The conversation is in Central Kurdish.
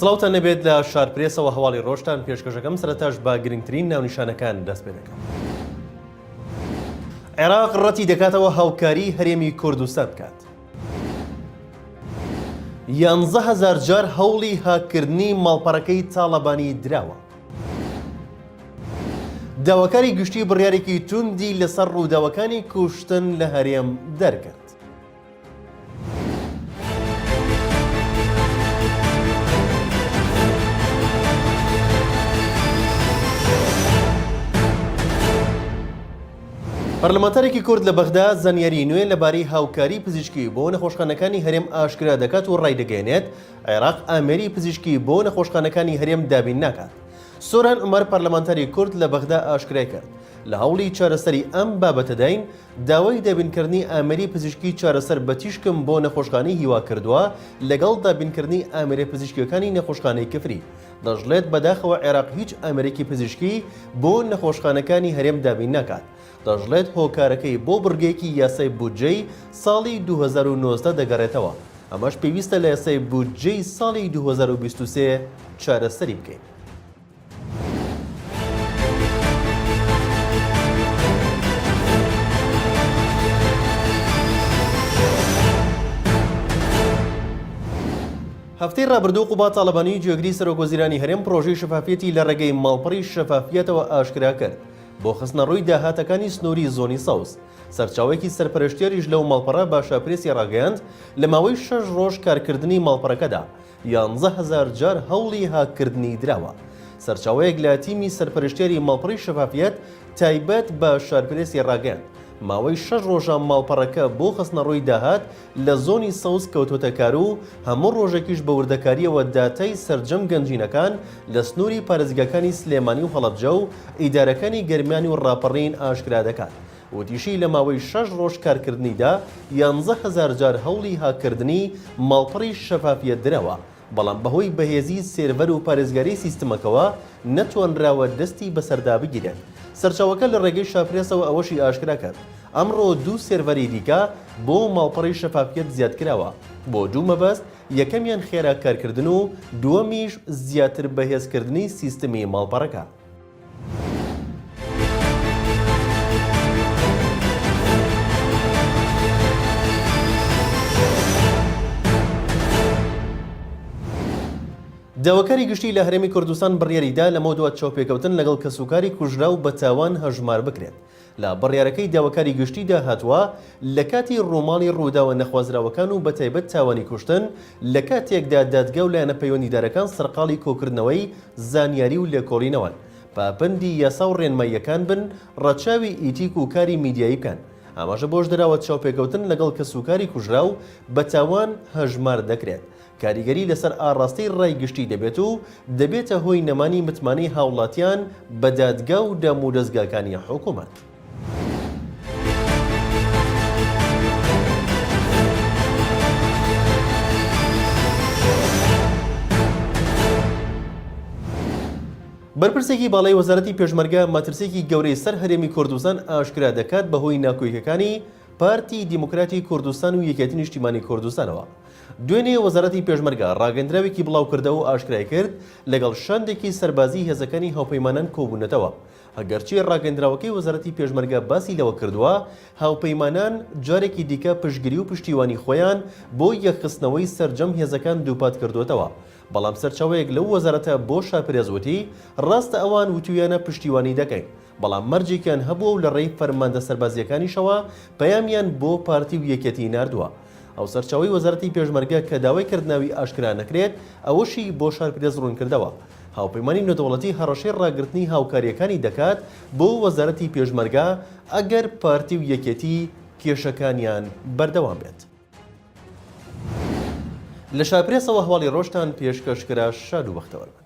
سڵاوتان نەبێت لە شارپرێسەوە هەواڵی ڕۆژتان پێشکەشەکەم سەرەتاش بە گرنگترین ناونیشانەکان دەست پێ دەکەم. عێراق ڕەتی دەکاتەوە هاوکاری هەرێمی کوردستان بکات. 11,000 جار هەوڵی هاکردنی ماڵپەڕەکەی تاڵەبانی دراوە. داواکاری گشتی بڕیارێکی توندی لەسەر ڕووداوەکانی کوشتن لە هەرێم دەرکرد. پەرلەمانتارێکی کورد لە بەغدا زانیاری نوێ لەبارەی هاوکاری پزیشکی بۆ نەخۆشخانەکانی هەرێم ئاشکرا دەکات و ڕایدەگەێنێت عێراق ئامێری پزیشکی بۆ نەخۆشخانەکانی هەرێم دابین ناکات. سۆران عومەر پەرلەمانتاری کورد لە بەغدا ئاشکرای کرد لە هەوڵی چارەسەری ئەم بابەتەداین داوای دابینکردنی ئامێری پزیشکی چارەسەر بە تیشکم بۆ نەخۆشخانەی هیوا کردووە لەگەڵ دابینکردنی ئامێری پزیشکیەکانی نەخۆشخانەی کفری. دەژڵێت بەداخەوە عێراق هیچ ئامێرێکی پزیشکی بۆ نەخۆشخانەکانی هەرێم دابین ناکات. دەژڵێت هۆکارەکەی بۆ بڕگەیەکی یاسای بودجەی ساڵی 2019 دەگەڕێتەوە. ئەمەش پێویستە لە یاسای بودجەی ساڵی 2023 چارەسەری بکەین. هەفتەی ڕابردوو قوبا تاڵەبانی گوێگری سەرۆکوەزیرانی هەرێم پرۆژەی شەفافیەتی لە ڕێگەی ماڵپەڕی شەفافیەتەوە ئاشکرا کرد بۆ خستنە ڕووی داهاتەکانی سنووری زۆنی سەوز. سەرچاوێکی سەرپەرشتێریش لەو ماڵپەڕە بە شاپرێسی ڕاگەیاند لە ماوەی 6 ڕۆژ کارکردنی ماڵپەڕەکەدا 11,000 جار هەوڵی هاکردنی دراوە. سەرچاوەیەک لە تیمی سەرپەرشتێری ماڵپەڕی شەفافیەت تایبەت بە شارپرێسی ڕاگەیاند ماوەی 6 ڕۆژە ماڵپەڕەکە بۆ خستنە ڕووی داهات لە زۆنی سەوز کەوتۆتە کار و هەموو ڕۆژێکیش بە وردەکاریەوە داتای سەرجەم گەنجینەکان لە سنووری پارێزگاکانی سلێمانی و هەڵەبجە و ئیدارەکانی گەرمیانی و ڕاپەڕین ئاشکرا دەکات. وتیشی لە ماوەی 6 ڕۆژ کارکردنیدا 11,000 جار هەوڵی هاکردنی ماڵپەڕی شەفافیەت درەوە، بەڵام بەهۆی بەهێزی سێرڤەر و پارێزگاری سیستمەکەوە نەتوانراوە دەستی بەسەردا بگیرێت. سەرچاوەکە لە ڕێگەی شاپرێسەوە ئەوەشی ئاشکرا کرد ئەمڕۆ 2 سێرڤەری دیکە بۆ ماڵپەڕی شەفافیەت زیاد کراوە بۆ 2 مەبەست، یەکەمیان خێرا کارکردن و دووەمیش زیاتر بەهێزکردنی سیستمی ماڵپەڕەکە. داواکاری گشتی لە هەرێمی کوردستان بڕیاریدا لە مەو دوات چاوپێکەوتن لەگەڵ کەسوکاری کوژرا و بە تاوان هەژمار بکرێت. لە بڕیارەکەی داواکاری گشتیدا هاتووە لە کاتی ڕووماڵی ڕووداوە نەخوازراوەکان و بەتایبەت تاوانی کوشتن لە کاتێکدا دادگا و لایەنە پەیوەندیدارەکان سەرقاڵی کۆکردنەوەی زانیاری و لێکۆڵینەوەن پاپەندی یاسا و ڕێنماییەکان بن ڕەچاوی ئیتیک و کاری میدیایی بکەن. ئاماژە بۆش دراوە چاوپێکەوتن لەگەڵ کەسوکاری کوژرا و بە تاوان هەژمار دەکرێت. کاریگەری لەسەر ئاڕاستەی ڕای گشتی دەبێت و دەبێتە هۆی نەمانی متمانەی هاوڵاتیان بە دادگا و دام و دەستگاکانی حکوومەت. بەرپرسێکی باڵای وەزارەتی پێشمەرگە ماترسێکی گەورەی سەر هەرێمی کوردستان ئاشکرا دەکات بەهۆی ناکۆیەکەکانی پارتی دیموکراتی کوردستان و یەکێتی نیشتیمانی کوردستانەوە. دوێنێ وەزارەتی پێشمەرگە ڕاگەندراوێکی بڵاو کردەوە و ئاشکرای کرد لەگەڵ شاندێکی سەربازی هێزەکانی هاوپەیمانان کۆبوونەتەوە. هەگەرچی ڕاگەندراوەکەی وەزارەتی پێشمەرگە باسی لەوە کردووە هاوپەیمانان جارێکی دیکە پشتگیری و پشتیوانی خۆیان بۆ یەخستنەوەی سەرجەم هێزەکان دووپات کردوێتەوە. بەڵام سەرچاوەیەک لەو وەزارەتە بۆ شاپرێزوتی ڕاستە ئەوان وتویانە پشتیوانی دەکەین، بەڵام مەرجێکیان هەبووە و لە ڕێی فەرماندە سەربازیەکانیشەوە پەیامیان بۆ پارتی و یەکێتی ناردووە. ئەو سەرچاوی وەزارەتی پێشمەرگە کە داوای کردناوی ئاشکرا نەکرێت ئەوەشی بۆ شارپرێز ڕوون کردەوە. هاوپەیمانی نێودەوڵەتی هەڕەشەی ڕاگررتنی هاوکاریەکانی دەکات بۆ وەزارەتی پێشمەرگە ئەگەر پارتی و یەکێتی کێشەکانیان بەردەوام بێت. لە شاپرێسەوە هەواڵی ڕۆژتان پێشکەشکرا شاد و بەختەوەرە.